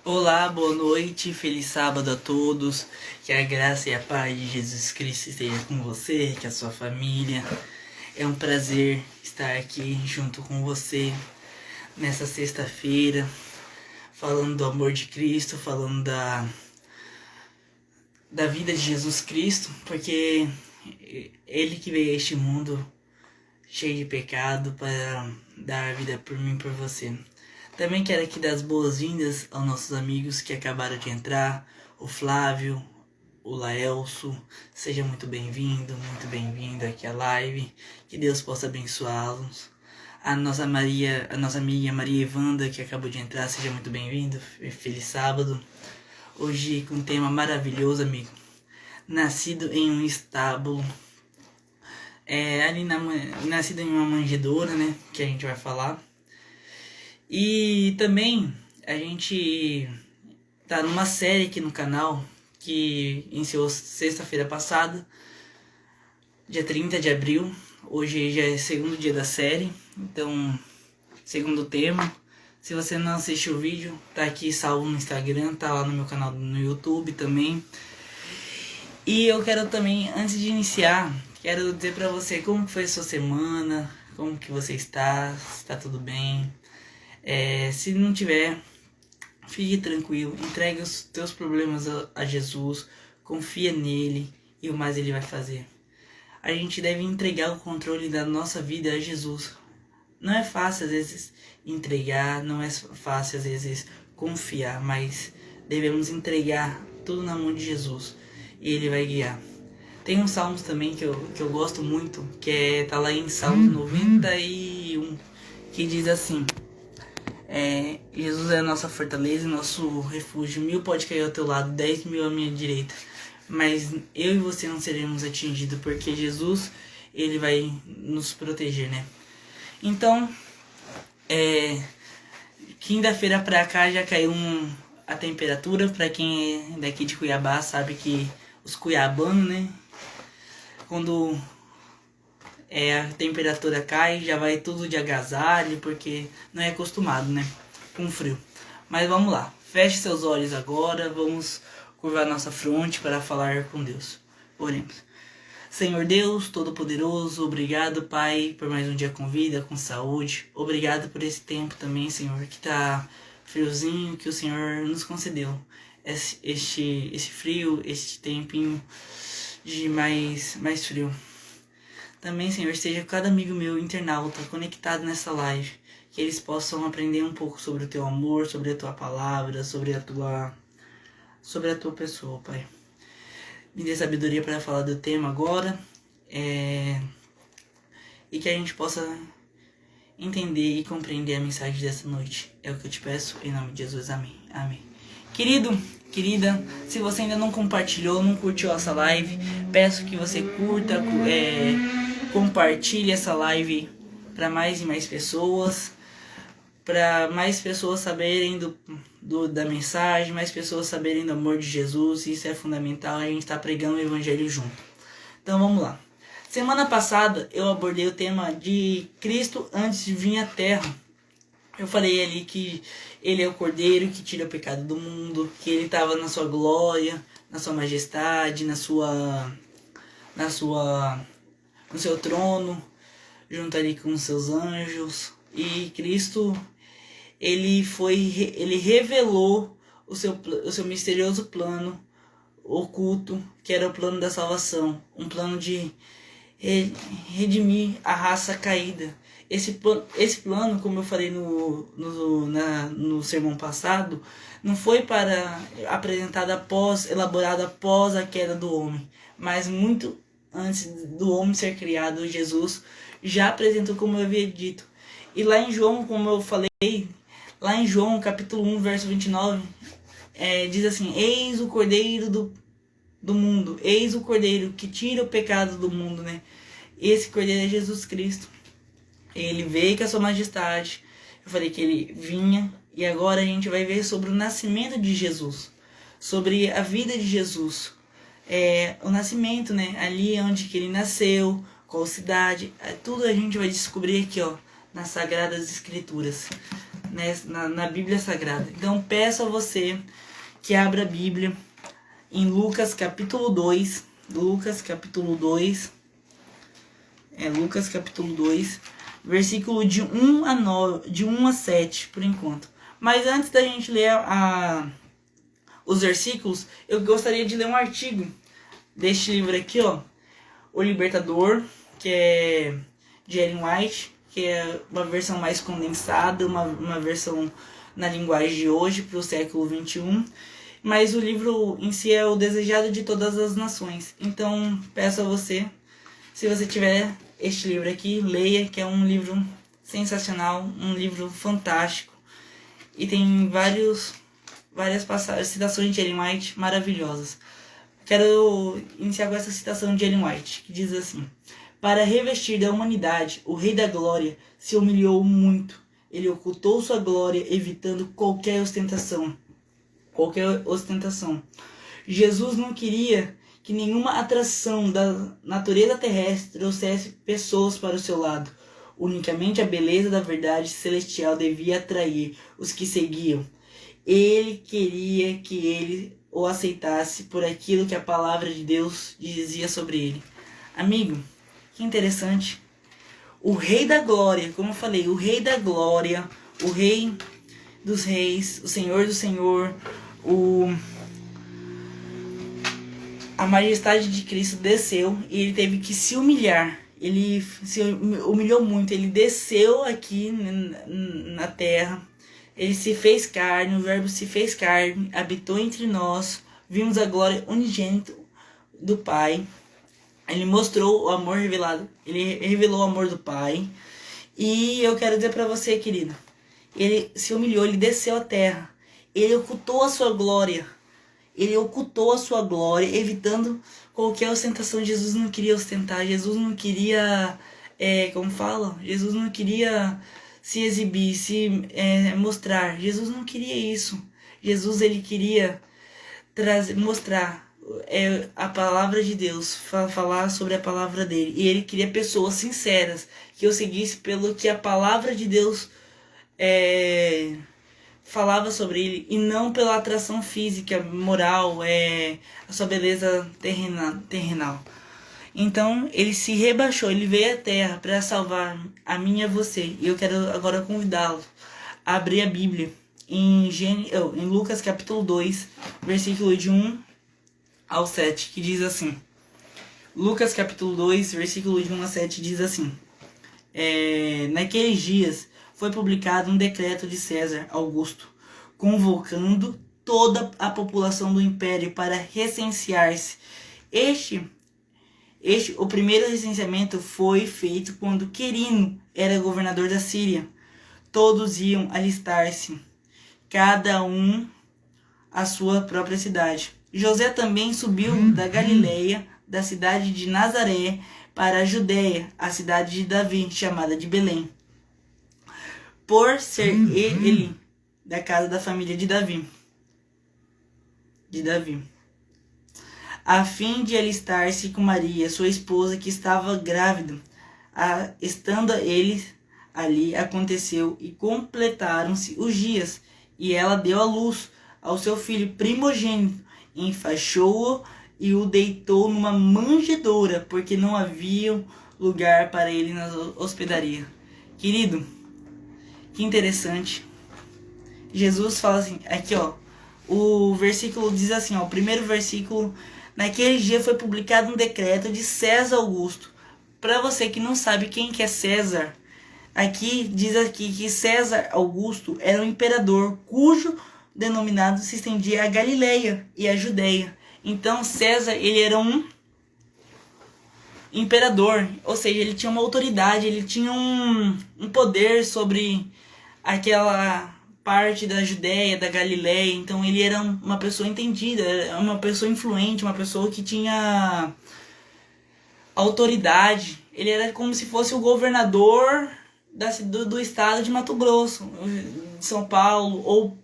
Olá, boa noite, feliz sábado a todos. Que a graça e a paz de Jesus Cristo esteja com você, que a sua família. É um prazer estar aqui junto com você nessa sexta-feira, falando do amor de Cristo, falando da vida de Jesus Cristo, porque Ele que veio a este mundo cheio de pecado para dar a vida por mim e por você. Também quero aqui dar as boas-vindas aos nossos amigos que acabaram de entrar, o Flávio, o Laelso. Seja muito bem-vindo aqui à live. Que Deus possa abençoá-los. A nossa amiga Maria Evanda, que acabou de entrar, seja muito bem-vindo. Feliz sábado. Hoje com um tema maravilhoso, amigo. Nascido em um estábulo. Nascido em uma manjedoura, né? Que a gente vai falar. E também a gente tá numa série aqui no canal que iniciou sexta-feira passada, dia 30 de abril. Hoje já é o segundo dia da série, então, segundo tema. Se você não assistiu o vídeo, tá aqui salvo no Instagram, tá lá no meu canal no YouTube também. E eu quero também, antes de iniciar, quero dizer pra você como foi a sua semana, como que você está, se tá tudo bem. Se não tiver, fique tranquilo, entregue os teus problemas a Jesus, confia nele e o mais ele vai fazer. A gente deve entregar o controle da nossa vida a Jesus. Não é fácil às vezes entregar, não é fácil às vezes confiar, mas devemos entregar tudo na mão de Jesus e ele vai guiar. Tem uns salmos também que eu gosto muito, que tá lá em Salmos 91, que diz assim: Jesus é a nossa fortaleza e nosso refúgio. 1000 pode cair ao teu lado, 10.000 à minha direita, mas eu e você não seremos atingidos, porque Jesus, ele vai nos proteger, né? Então, quinta-feira pra cá já caiu a temperatura. Pra quem é daqui de Cuiabá sabe que os cuiabanos, né, quando a temperatura cai, já vai tudo de agasalho, porque não é acostumado, né, com frio. Mas vamos lá, feche seus olhos agora, vamos curvar nossa fronte para falar com Deus. Oremos. Senhor Deus Todo-Poderoso, obrigado, Pai, por mais um dia com vida, com saúde. Obrigado por esse tempo também, Senhor, que tá friozinho, que o Senhor nos concedeu. Esse frio, este tempinho de mais frio. Também, Senhor, esteja com cada amigo meu internauta conectado nessa live, que eles possam aprender um pouco sobre o Teu amor, sobre a Tua palavra, sobre a Tua pessoa, Pai. Me dê sabedoria para falar do tema agora, e que a gente possa entender e compreender a mensagem dessa noite. É o que eu te peço, em nome de Jesus, amém. Amém. Querido, querida, se você ainda não compartilhou, não curtiu essa live, peço que você curta, compartilhe essa live para mais e mais pessoas, para mais pessoas saberem da mensagem, mais pessoas saberem do amor de Jesus. Isso é fundamental, a gente está pregando o evangelho junto. Então vamos lá. Semana passada eu abordei o tema de Cristo antes de vir à Terra. Eu falei ali que ele é o Cordeiro que tira o pecado do mundo, que ele estava na sua glória, na sua majestade, no seu trono, junto ali com os seus anjos. E Cristo, ele revelou o seu misterioso plano oculto, que era o plano da salvação, um plano de redimir a raça caída. Esse plano, como eu falei no sermão passado, não foi elaborado após a queda do homem, mas muito antes do homem ser criado. Jesus já apresentou, como eu havia dito. E lá em João, como eu falei, lá em João capítulo 1, verso 29, diz assim: eis o Cordeiro do mundo, eis o Cordeiro que tira o pecado do mundo, né? Esse Cordeiro é Jesus Cristo. Ele veio com a sua majestade. Eu falei que ele vinha. E agora a gente vai ver sobre o nascimento de Jesus, sobre a vida de Jesus, o nascimento, né? Ali onde que ele nasceu, qual cidade, tudo a gente vai descobrir aqui, ó, nas Sagradas Escrituras. né, na Bíblia Sagrada. Então peço a você que abra a Bíblia em Lucas capítulo 2. Lucas capítulo 2. Lucas capítulo 2, versículo de 1 a 9, de 1 a 7, por enquanto. Mas antes da gente ler os versículos, eu gostaria de ler um artigo deste livro aqui, ó, O Libertador, que é de Ellen White, que é uma versão mais condensada, uma versão na linguagem de hoje, para o século XXI. Mas o livro em si é o desejado de todas as nações. Então, peço a você, se você tiver este livro aqui, leia, que é um livro sensacional, um livro fantástico. E tem várias passagens, citações de Ellen White maravilhosas. Quero iniciar com essa citação de Ellen White, que diz assim: para revestir da humanidade, o Rei da Glória se humilhou muito. Ele ocultou sua glória, evitando qualquer ostentação. Jesus não queria que nenhuma atração da natureza terrestre trouxesse pessoas para o seu lado. Unicamente a beleza da verdade celestial devia atrair os que seguiam. Ele queria que ele o aceitasse por aquilo que a palavra de Deus dizia sobre ele. Amigo, que interessante. O Rei da Glória, como eu falei, o Rei da Glória, o Rei dos Reis, o Senhor do Senhor, a majestade de Cristo desceu e ele teve que se humilhar. Ele se humilhou muito, ele desceu aqui na terra, ele se fez carne, o verbo se fez carne, habitou entre nós, vimos a glória unigênita do Pai. Ele mostrou o amor revelado, ele revelou o amor do Pai. E eu quero dizer para você, querido, ele se humilhou, ele desceu à terra, ele ocultou a sua glória. Ele ocultou a sua glória, evitando qualquer ostentação. Jesus não queria ostentar, Jesus não queria, Jesus não queria se exibir, mostrar. Jesus não queria isso. Jesus, ele queria mostrar a palavra de Deus, falar sobre a palavra dele. E ele queria pessoas sinceras, que o seguissem pelo que a palavra de Deus falava sobre ele, e não pela atração física, moral, a sua beleza terrenal. Então ele se rebaixou, ele veio à terra para salvar a mim e a você. E eu quero agora convidá-lo a abrir a Bíblia em Lucas capítulo 2, versículo de 1 ao 7, que diz assim. Lucas capítulo 2, versículo de 1 a 7 diz assim: naqueles dias foi publicado um decreto de César Augusto, convocando toda a população do império para recensear-se. O primeiro recenseamento foi feito quando Quirino era governador da Síria. Todos iam alistar-se, cada um à sua própria cidade. José também subiu da Galileia, da cidade de Nazaré, para a Judéia, a cidade de Davi, chamada de Belém, por ser ele da casa da família de Davi, a fim de alistar-se com Maria, sua esposa, que estava grávida. Estando eles ali, aconteceu e completaram-se os dias, e ela deu à luz ao seu filho primogênito, enfaixou-o e o deitou numa manjedoura, porque não havia lugar para ele na hospedaria. Querido, que interessante. Jesus fala assim, aqui ó, o versículo diz assim, ó, o primeiro versículo: naquele dia foi publicado um decreto de César Augusto. Para você que não sabe quem que é César, diz aqui que César Augusto era um imperador cujo denominado se estendia a Galileia e a Judéia. Então César, ele era um imperador, ou seja, ele tinha uma autoridade, ele tinha um poder sobre aquela parte da Judéia, da Galileia. Então ele era uma pessoa entendida, uma pessoa influente, uma pessoa que tinha autoridade. Ele era como se fosse o governador do estado de Mato Grosso, de São Paulo, ou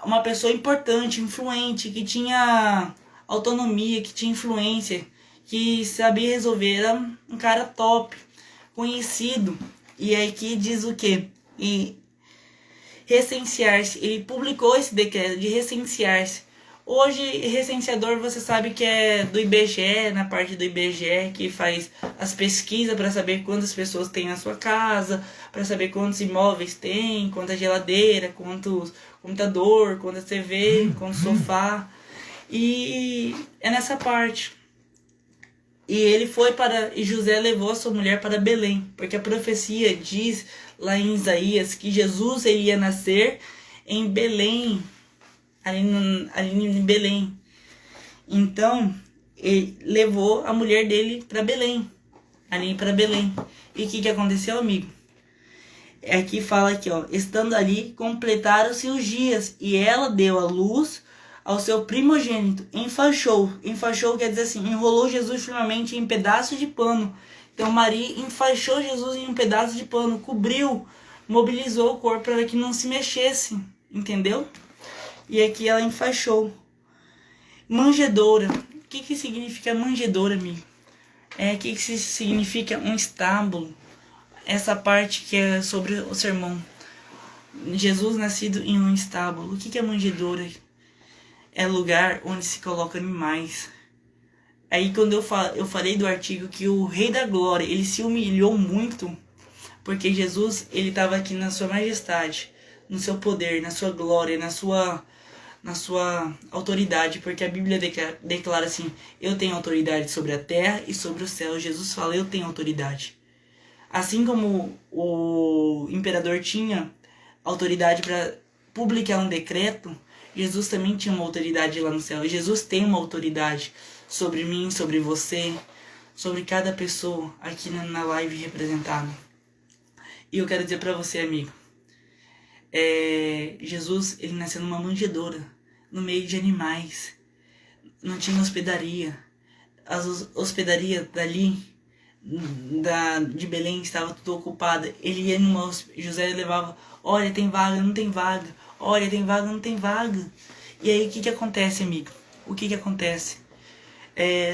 uma pessoa importante, influente, que tinha autonomia, que tinha influência, que sabia resolver. Era um cara top, conhecido. E aqui diz o quê? E recensear-se. Ele publicou esse decreto de recensear-se. Hoje, recenseador, você sabe que é do IBGE, na parte do IBGE, que faz as pesquisas para saber quantas pessoas tem na sua casa, para saber quantos imóveis tem, quanta geladeira, quantos computador, quanta TV, quanto sofá. E é nessa parte. E José levou a sua mulher para Belém, porque a profecia diz lá em Isaías que Jesus ele ia nascer em Belém, ali em Belém. Então, ele levou a mulher dele para Belém, ali para Belém. E o que aconteceu, amigo? Aqui fala aqui, ó, estando ali, completaram-se os dias, e ela deu à luz ao seu primogênito, enfaixou. Enfaixou quer dizer assim, enrolou Jesus firmemente em pedaços de pano. Então Maria enfaixou Jesus em um pedaço de pano, cobriu, mobilizou o corpo para que não se mexesse, entendeu? E aqui ela enfaixou. Manjedoura. O que significa manjedoura, amigo? O que significa um estábulo? Essa parte que é sobre o sermão. Jesus nascido em um estábulo. O que é manjedoura? É lugar onde se coloca animais. Aí quando eu falei do artigo que o Rei da Glória, ele se humilhou muito, porque Jesus, ele estava aqui na sua majestade, no seu poder, na sua glória, na sua autoridade, porque a Bíblia declara assim, eu tenho autoridade sobre a terra e sobre o céu. Jesus fala, eu tenho autoridade. Assim como o imperador tinha autoridade para publicar um decreto, Jesus também tinha uma autoridade lá no céu. E Jesus tem uma autoridade sobre mim, sobre você, sobre cada pessoa aqui na live representada. E eu quero dizer para você, amigo, Jesus, ele nasceu numa manjedoura, no meio de animais. Não tinha hospedaria. As hospedarias dali, de Belém, estava tudo ocupada. Ele ia José levava, olha, tem vaga, não tem vaga. Olha, tem vaga, não tem vaga. E aí, o que acontece, amigo? O que acontece?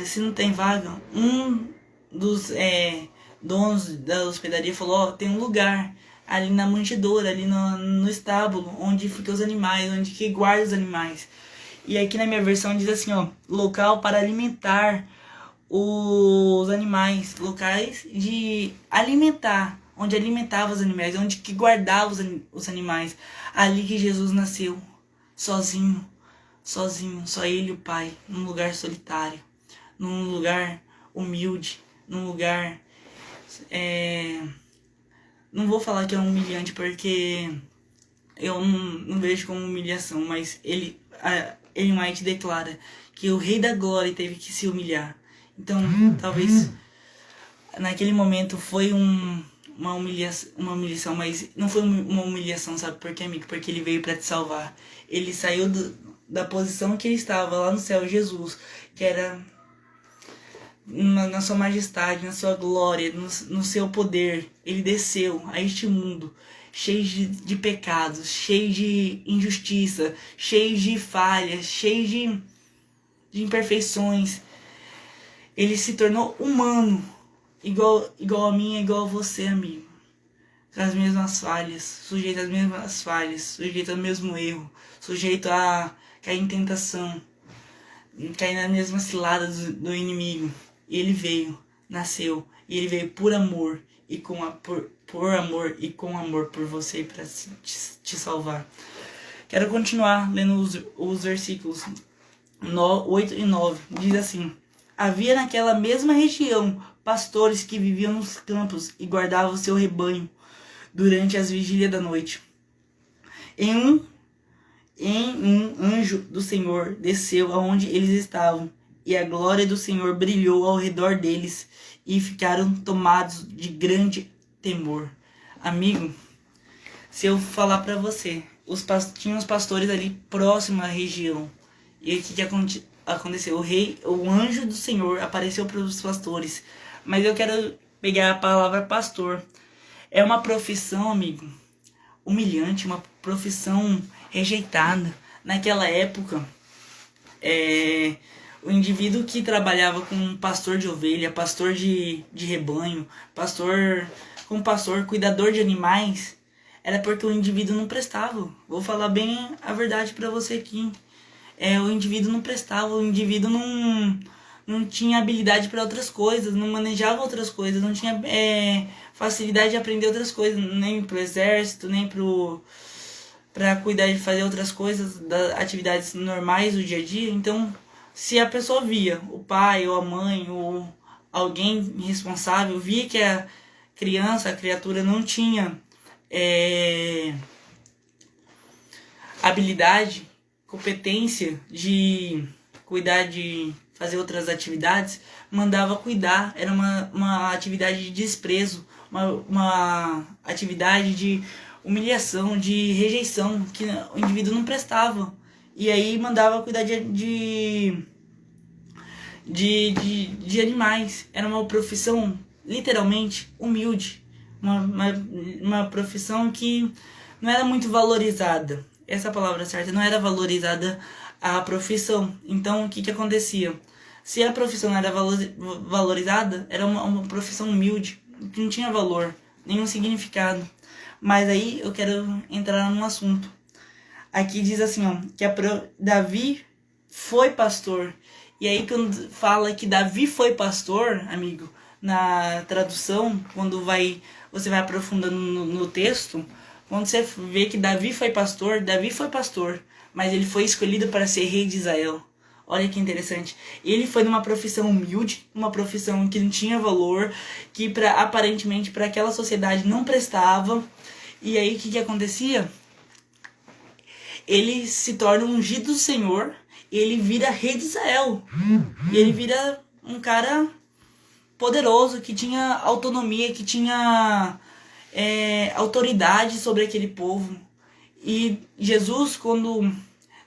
Se não tem vaga, um dos donos da hospedaria falou, ó, tem um lugar ali na manjedoura, ali no estábulo, onde ficam os animais, onde que guarda os animais. E aqui na minha versão diz assim, ó, local para alimentar os animais, locais de alimentar, onde alimentava os animais, onde que guardava os animais. Ali que Jesus nasceu, sozinho, só ele e o Pai, num lugar solitário, num lugar humilde, num lugar... Não vou falar que é humilhante, porque eu não vejo como humilhação, mas Ellen White declara que o Rei da Glória teve que se humilhar. Então, talvez naquele momento foi uma humilhação, mas não foi uma humilhação, sabe por quê, amigo? Porque ele veio para te salvar. Ele saiu da posição que ele estava lá no céu, Jesus, que era na sua majestade, na sua glória, no seu poder. Ele desceu a este mundo cheio de pecados, cheio de injustiça, cheio de falhas, cheio de imperfeições. Ele se tornou humano, igual a mim, igual a você, amigo. Com as mesmas falhas, sujeito às mesmas falhas, sujeito ao mesmo erro, sujeito a cair em tentação, cair na mesma cilada do inimigo. E ele veio, nasceu, e ele veio por amor e por amor e com amor por você para te salvar. Quero continuar lendo os versículos 8 e 9. Diz assim: havia naquela mesma região pastores que viviam nos campos e guardavam o seu rebanho durante as vigílias da noite. Em um anjo do Senhor desceu aonde eles estavam, e a glória do Senhor brilhou ao redor deles, e ficaram tomados de grande temor. Amigo, se eu falar para você, tinha os pastores ali próximo à região, e o que aconteceu? O anjo do Senhor apareceu para os pastores. Mas eu quero pegar a palavra pastor. É uma profissão, amigo, humilhante, uma profissão rejeitada. Naquela época, o indivíduo que trabalhava com pastor de ovelha, pastor de rebanho, pastor como pastor, cuidador de animais, era porque o indivíduo não prestava. Vou falar bem a verdade para você aqui. O indivíduo não prestava, o indivíduo não tinha habilidade para outras coisas, não manejava outras coisas, não tinha facilidade de aprender outras coisas, nem pro exército, nem para cuidar de fazer outras coisas, das atividades normais do dia a dia. Então, se a pessoa via, o pai ou a mãe ou alguém responsável, via que a criança, a criatura não tinha habilidade, competência de cuidar de fazer outras atividades, mandava cuidar. Era uma atividade de desprezo, uma atividade de humilhação, de rejeição, que o indivíduo não prestava. E aí mandava cuidar de animais. Era uma profissão literalmente humilde, uma profissão que não era muito valorizada. Essa é a palavra certa, não era valorizada a profissão. Então o que acontecia? Se a profissão não era valorizada, era uma profissão humilde, que não tinha valor, nenhum significado. Mas aí eu quero entrar num assunto. Aqui diz assim, ó, que Davi foi pastor. E aí quando fala que Davi foi pastor, amigo, na tradução, quando você vai aprofundando no texto, quando você vê que Davi foi pastor, mas ele foi escolhido para ser rei de Israel. Olha que interessante. Ele foi numa profissão humilde, uma profissão que não tinha valor, que aparentemente para aquela sociedade não prestava. E aí o que acontecia? Ele se torna ungido do Senhor, e ele vira rei de Israel. E ele vira um cara poderoso, que tinha autonomia, que tinha autoridade sobre aquele povo. E Jesus, quando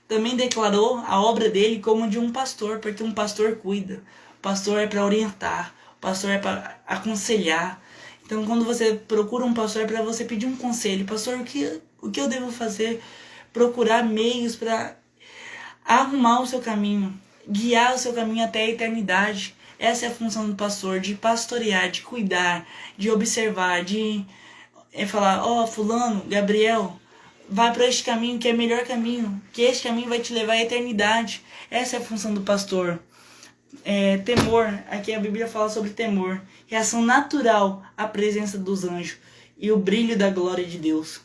também declarou a obra dele como de um pastor, porque um pastor cuida, o pastor é para orientar, o pastor é para aconselhar. Então quando você procura um pastor, é para você pedir um conselho: pastor, o que eu devo fazer? Procurar meios para arrumar o seu caminho, guiar o seu caminho até a eternidade. Essa é a função do pastor, de pastorear, de cuidar, de observar, de falar: fulano, Gabriel, vai para este caminho que é o melhor caminho, que este caminho vai te levar à eternidade. Essa é a função do pastor. Temor, aqui a Bíblia fala sobre temor, reação natural à presença dos anjos e o brilho da glória de Deus.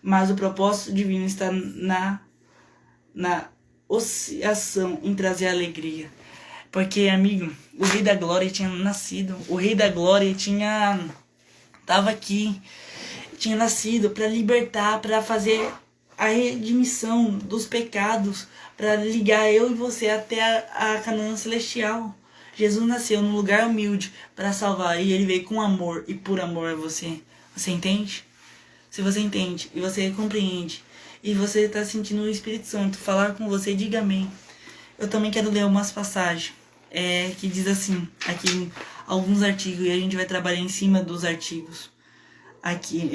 Mas o propósito divino está na oscilação em trazer alegria. Porque, amigo, o Rei da Glória tinha nascido, o Rei da Glória estava aqui, tinha nascido para libertar, para fazer a redimissão dos pecados, para ligar eu e você até a Canaã celestial. Jesus nasceu num lugar humilde para salvar, e ele veio com amor e por amor a você. Você entende? Se você entende e você compreende e você está sentindo o Espírito Santo falar com você, diga amém. Eu também quero ler umas passagens que diz assim, aqui alguns artigos, e a gente vai trabalhar em cima dos artigos. Aqui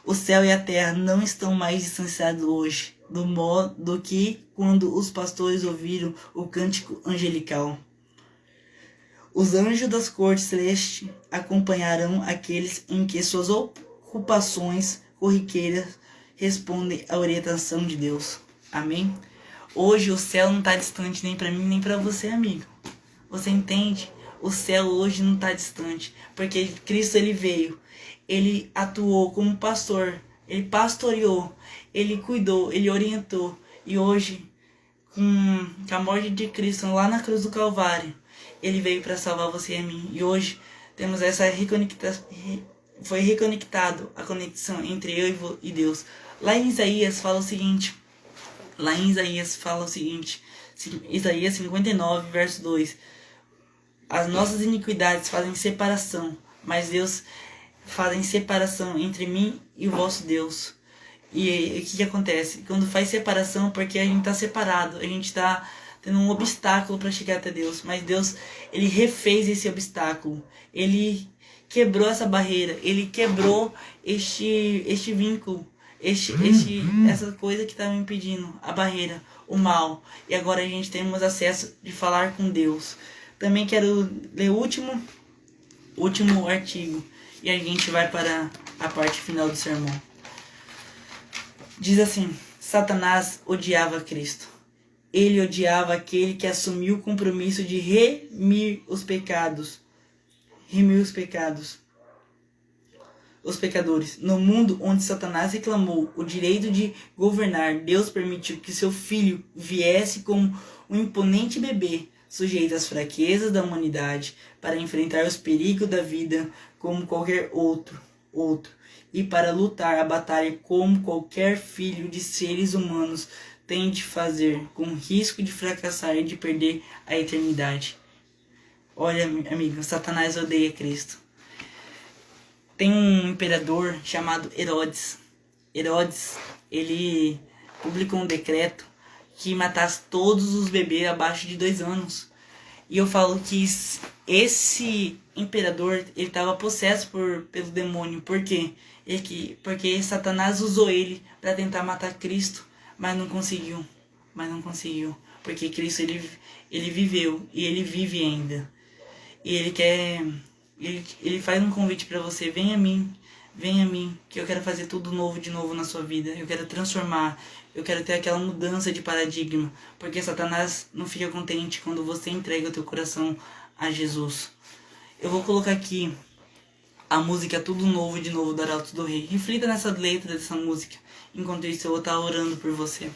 o céu e a terra não estão mais distanciados hoje do modo que quando os pastores ouviram o cântico angelical. Os anjos das cortes celestes acompanharão aqueles em que suas ocupações corriqueiras respondem à orientação de Deus. Amém? Hoje o céu não está distante nem para mim nem para você, amigo. Você entende? O céu hoje não está distante, porque Cristo ele veio, ele atuou como pastor, ele pastoreou, ele cuidou, ele orientou. E hoje, com a morte de Cristo lá na cruz do Calvário, ele veio para salvar você e a mim. E hoje temos essa foi reconectado a conexão entre eu e Deus. Lá em Isaías fala o seguinte, Isaías 59, verso 2. As nossas iniquidades fazem separação, mas Deus fazem separação entre mim e o vosso Deus. E o que acontece? Quando faz separação, porque a gente está separado, a gente está tendo um obstáculo para chegar até Deus. Mas Deus, ele refez esse obstáculo. Ele quebrou essa barreira. Ele quebrou este vínculo. Essa coisa que estava impedindo, a barreira, o mal. E agora a gente temos acesso de falar com Deus. Também quero ler o último último artigo e a gente vai para a parte final do sermão. Diz assim: Satanás odiava Cristo. Ele odiava aquele que assumiu o compromisso de remir os pecados. Os pecadores. No mundo onde Satanás reclamou o direito de governar, Deus permitiu que seu filho viesse como um imponente bebê, sujeito às fraquezas da humanidade, para enfrentar os perigos da vida como qualquer outro, e para lutar a batalha como qualquer filho de seres humanos tem de fazer, com risco de fracassar e de perder a eternidade. Olha, amigo, Satanás odeia Cristo. Tem um imperador chamado Herodes. Herodes, ele publicou um decreto que matasse todos os bebês abaixo de 2 anos. E eu falo que esse imperador, ele estava possesso pelo demônio. Por quê? Porque Satanás usou ele para tentar matar Cristo, mas não conseguiu. Porque Cristo, ele viveu e ele vive ainda. E ele faz um convite para você: vem a mim, que eu quero fazer tudo novo de novo na sua vida. Eu quero transformar, eu quero ter aquela mudança de paradigma. Porque Satanás não fica contente quando você entrega o teu coração a Jesus. Eu vou colocar aqui a música Tudo Novo de Novo do Arautos do Rei. Reflita nessa letra dessa música. Enquanto isso, eu vou estar orando por você.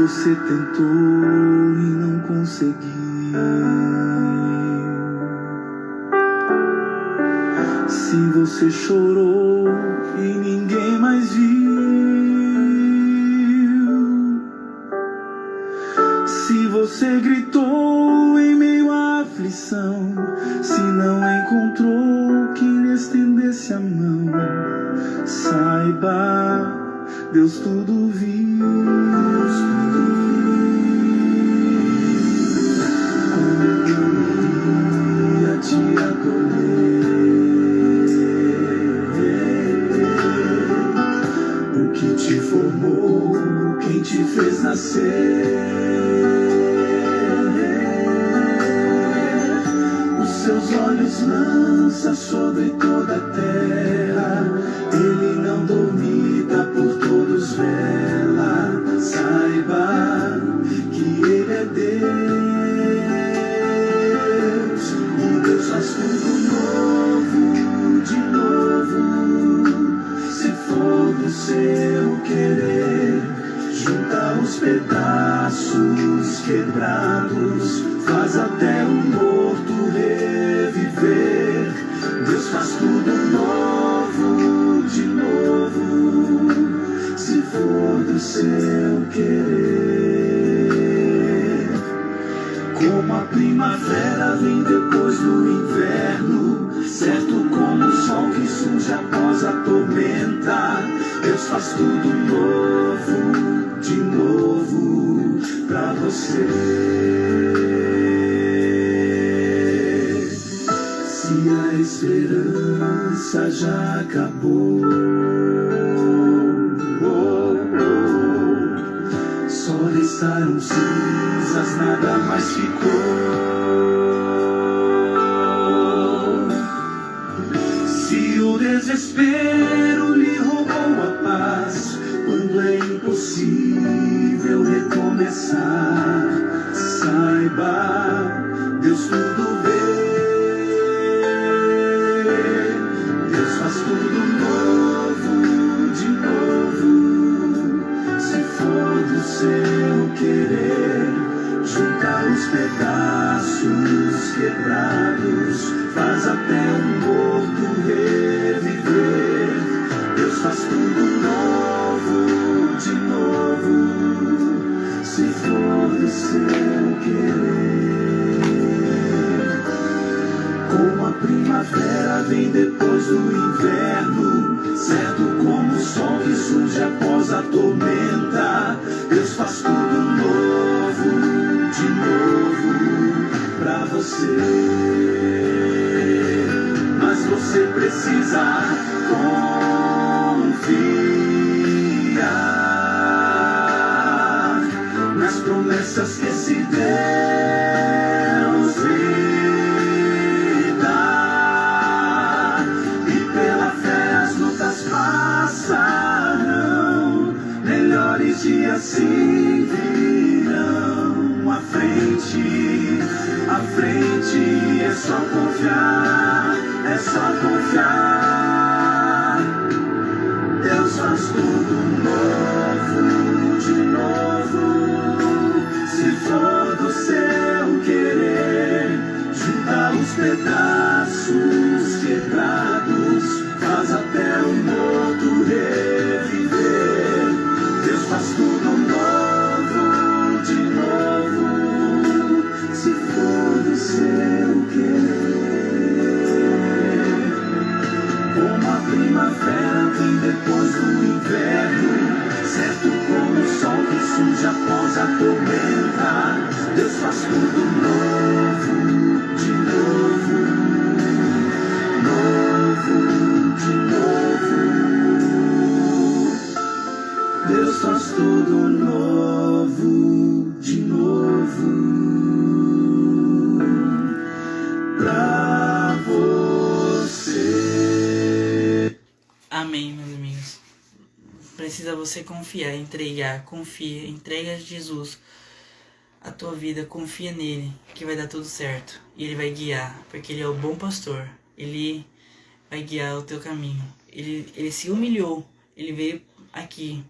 Você tentou e não conseguiu. Se você chorou e ninguém mais viu. Se você gritou em meio à aflição. Se não encontrou quem lhe estendesse a mão. Saiba, Deus tudo viu. Te acolher, o que te formou, quem te fez nascer. Os seus olhos lança sobre toda a terra. Ele não dormita, por todos vela. Saiba que Ele é Deus. Faz tudo novo, de novo, se for do seu querer. Junta os pedaços quebrados, faz até o morto reviver. Deus faz tudo novo, de novo, se for do seu querer. Como a primavera vem depois do inverno, certo como o sol que surge após a tormenta. Deus faz tudo novo, de novo, pra você. Se a esperança já acabou, só restaram cinzas, nada mais ficou. Se o desespero lhe roubou a paz, quando é impossível recomeçar, saiba, Deus tudo vê. Deus faz tudo novo, de novo, se for do seu querer. Junta os pedaços quebrados, faz até um morto reviver. Deus faz tudo novo, de novo, se for do seu querer. Como a primavera vem depois do inverno, certo como o sol que surge após a tormenta. Deus faz tudo novo, você, mas você precisa confiar nas promessas que esse Deus lhe dá, e pela fé as lutas passarão, melhores dias se virão. À frente, é só confiar, é só confiar. Deus faz tudo novo, de novo. Se for do seu querer, junta os pedaços quebrados, faz até o morto reviver. Deus faz tudo novo, de novo. Se for do seu querer, como a primavera vem depois do inverno, certo como o sol que surge após a tormenta. Deus faz tudo novo, de novo, novo, de novo. Deus faz tudo novo, de novo. Pra você. Amém, meus amigos. Precisa você confiar, entregar, confia, entrega a Jesus a tua vida, confia nele, que vai dar tudo certo. E ele vai guiar, porque ele é o bom pastor. Ele vai guiar o teu caminho. Ele se humilhou, ele veio aqui,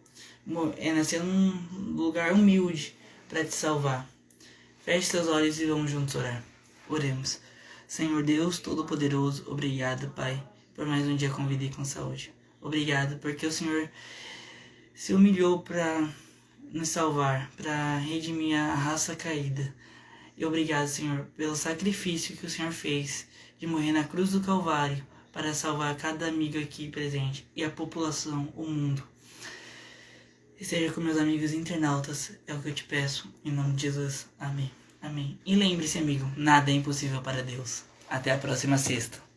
nasceu num lugar humilde para te salvar. Feche seus olhos e vamos juntos orar. Oremos. Senhor Deus Todo-Poderoso, obrigado, Pai, por mais um dia com vida e com saúde. Obrigado porque o Senhor se humilhou para nos salvar, para redimir a raça caída. E obrigado, Senhor, pelo sacrifício que o Senhor fez de morrer na cruz do Calvário para salvar cada amigo aqui presente e a população, o mundo. Esteja com meus amigos internautas, é o que eu te peço, em nome de Jesus. Amém. Amém. E lembre-se, amigo, nada é impossível para Deus. Até a próxima sexta.